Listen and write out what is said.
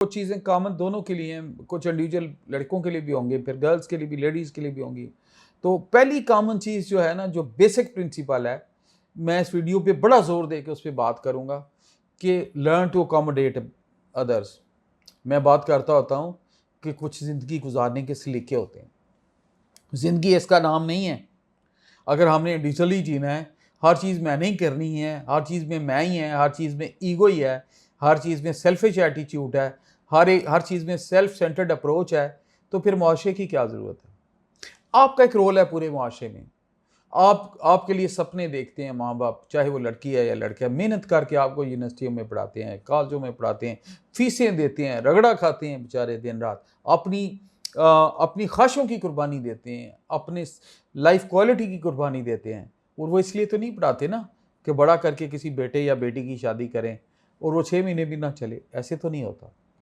कुछ चीज़ें कॉमन दोनों के लिए हैं, कुछ इंडिविजुअल लड़कों के लिए भी होंगे, फिर गर्ल्स के लिए भी, लेडीज़ के लिए भी होंगी। तो पहली कॉमन चीज़ जो है ना, जो बेसिक प्रिंसिपल है, मैं इस वीडियो पे बड़ा ज़ोर दे के उस पे बात करूँगा कि लर्न टू अकोमोडेट अदर्स। मैं बात करता होता हूँ कि कुछ ज़िंदगी गुजारने के सलीके होते हैं। ज़िंदगी इसका नाम नहीं है। अगर हमने डिजिटली जीना है, हर चीज़ मैंने ही करनी है, हर चीज़ में मैं ही है, हर चीज़ में ईगो ही है, हर चीज़ में सेल्फिश एटीट्यूड है, हर चीज़ में सेल्फ सेंटर्ड अप्रोच है, तो फिर मुआशरे की क्या ज़रूरत है? आपका एक रोल है पूरे मुआशरे में। आपके लिए सपने देखते हैं माँ-बाप, चाहे वो लड़की है या लड़का है, मेहनत करके आपको यूनिवर्सिटियों में पढ़ाते हैं, कॉलेजों में पढ़ाते हैं, फीसें देते हैं, रगड़ा खाते हैं बेचारे दिन-रात। अपनी ख्वाहिशों की कुर्बानी देते हैं, अपने लाइफ क्वालिटी की कुर्बानी देते हैं, और वो इसलिए तो नहीं पढ़ाते ना कि बड़ा करके किसी बेटे या बेटी की शादी करें और वो 6 महीने भी ना चले, ऐसे तो नहीं होता।